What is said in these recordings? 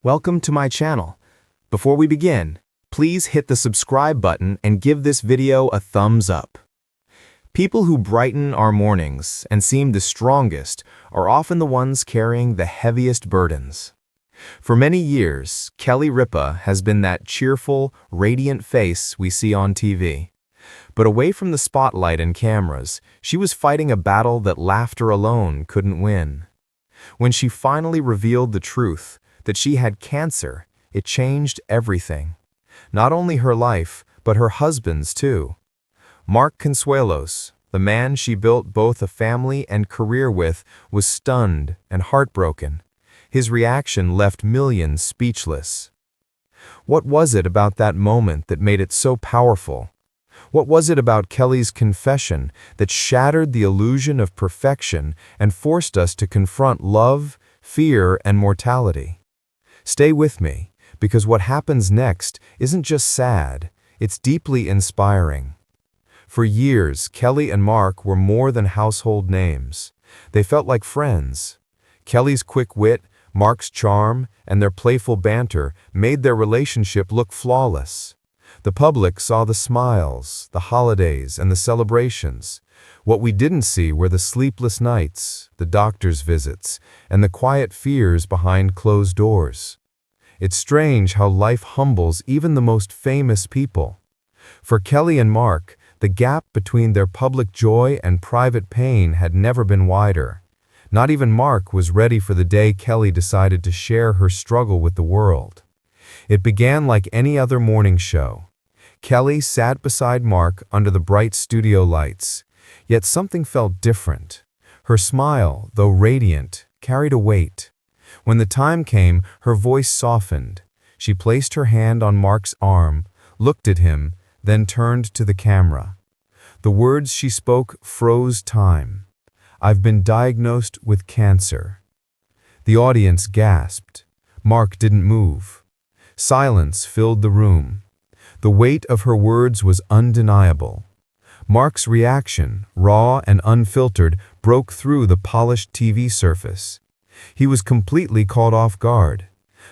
Welcome to my channel. Before we begin, please hit the subscribe button and give this video a thumbs up. People who brighten our mornings and seem the strongest are often the ones carrying the heaviest burdens. For many years, Kelly Ripa has been that cheerful, radiant face we see on TV. But away from the spotlight and cameras, she was fighting a battle that laughter alone couldn't win. When she finally revealed the truth, that she had cancer, it changed everything. Not only her life, but her husband's too. Mark Consuelos, the man she built both a family and career with, was stunned and heartbroken. His reaction left millions speechless. What was it about that moment that made it so powerful? What was it about Kelly's confession that shattered the illusion of perfection and forced us to confront love, fear, and mortality? Stay with me, because what happens next isn't just sad, it's deeply inspiring. For years, Kelly and Mark were more than household names. They felt like friends. Kelly's quick wit, Mark's charm, and their playful banter made their relationship look flawless. The public saw the smiles, the holidays, and the celebrations. What we didn't see were the sleepless nights, the doctor's visits, and the quiet fears behind closed doors. It's strange how life humbles even the most famous people. For Kelly and Mark, the gap between their public joy and private pain had never been wider. Not even Mark was ready for the day Kelly decided to share her struggle with the world. It began like any other morning show. Kelly sat beside Mark under the bright studio lights. Yet something felt different. Her smile, though radiant, carried a weight. When the time came, her voice softened. She placed her hand on Mark's arm, looked at him, then turned to the camera. The words she spoke froze time. "I've been diagnosed with cancer." The audience gasped. Mark didn't move. Silence filled the room. The weight of her words was undeniable. Mark's reaction, raw and unfiltered, broke through the polished TV surface. He was completely caught off guard.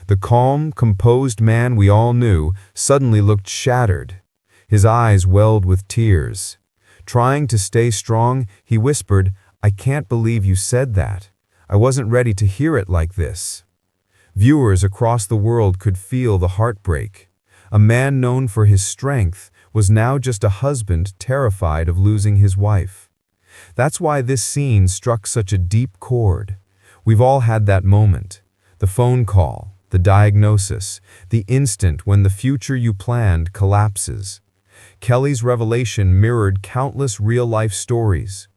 The calm, composed man we all knew suddenly looked shattered. His eyes welled with tears. Trying to stay strong, he whispered, "I can't believe you said that. I wasn't ready to hear it like this." Viewers across the world could feel the heartbreak. A man known for his strength was now just a husband terrified of losing his wife. That's why this scene struck such a deep chord. We've all had that moment. The phone call, the diagnosis, the instant when the future you planned collapses. Kelly's revelation mirrored countless real-life stories.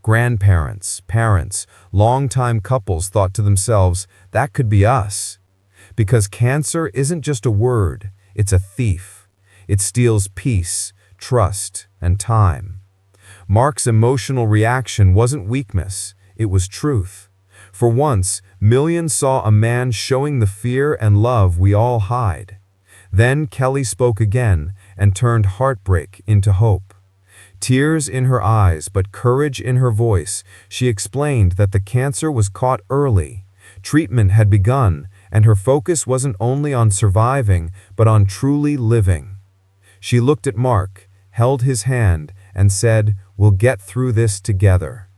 Grandparents, parents, longtime couples thought to themselves, that could be us. Because cancer isn't just a word, it's a thief. It steals peace, trust, and time. Mark's emotional reaction wasn't weakness, it was truth. For once, millions saw a man showing the fear and love we all hide. Then Kelly spoke again and turned heartbreak into hope. Tears in her eyes but courage in her voice, she explained that the cancer was caught early. Treatment had begun, and her focus wasn't only on surviving, but on truly living. She looked at Mark, held his hand, and said, "We'll get through this together."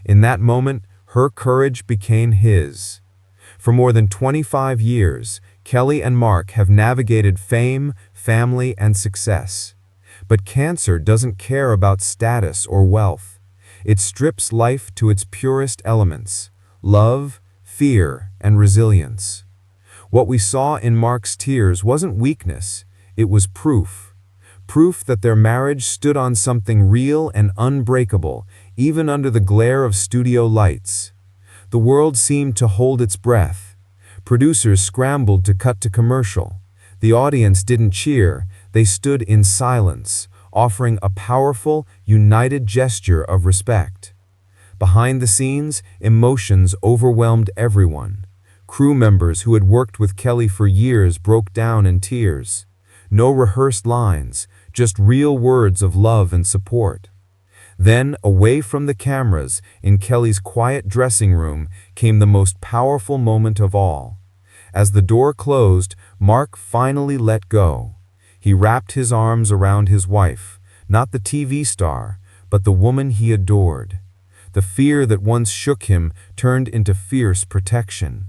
In that moment, her courage became his. For more than 25 years, Kelly and Mark have navigated fame, family, and success. But cancer doesn't care about status or wealth. It strips life to its purest elements: love, fear, and resilience. What we saw in Mark's tears wasn't weakness, it was proof. Proof that their marriage stood on something real and unbreakable, even under the glare of studio lights. The world seemed to hold its breath. Producers scrambled to cut to commercial. The audience didn't cheer, they stood in silence, offering a powerful, united gesture of respect. Behind the scenes, emotions overwhelmed everyone. Crew members who had worked with Kelly for years broke down in tears. No rehearsed lines, just real words of love and support. Then, away from the cameras, in Kelly's quiet dressing room, came the most powerful moment of all. As the door closed, Mark finally let go. He wrapped his arms around his wife, not the TV star, but the woman he adored. The fear that once shook him turned into fierce protection.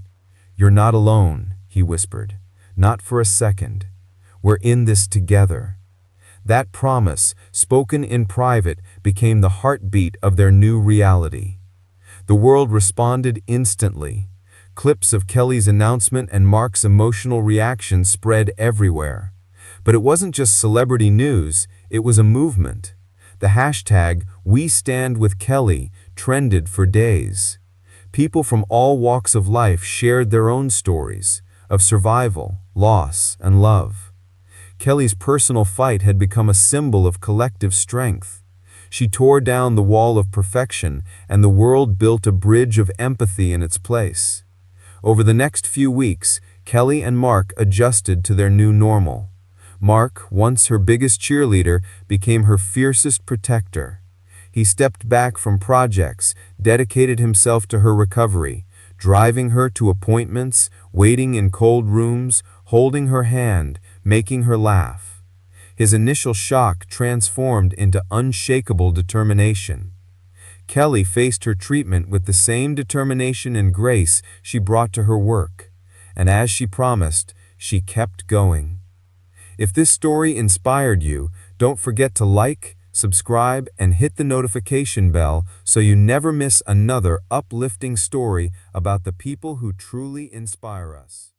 "You're not alone," he whispered. "Not for a second. We're in this together." That promise, spoken in private, became the heartbeat of their new reality. The world responded instantly. Clips of Kelly's announcement and Mark's emotional reaction spread everywhere. But it wasn't just celebrity news, it was a movement. The hashtag #WeStandWithKelly trended for days. People from all walks of life shared their own stories of survival, loss, and love. Kelly's personal fight had become a symbol of collective strength. She tore down the wall of perfection, and the world built a bridge of empathy in its place. Over the next few weeks, Kelly and Mark adjusted to their new normal. Mark, once her biggest cheerleader, became her fiercest protector. He stepped back from projects, dedicated himself to her recovery, driving her to appointments, waiting in cold rooms, holding her hand, making her laugh. His initial shock transformed into unshakable determination. Kelly faced her treatment with the same determination and grace she brought to her work. And as she promised, she kept going. If this story inspired you, don't forget to like, subscribe, and hit the notification bell so you never miss another uplifting story about the people who truly inspire us.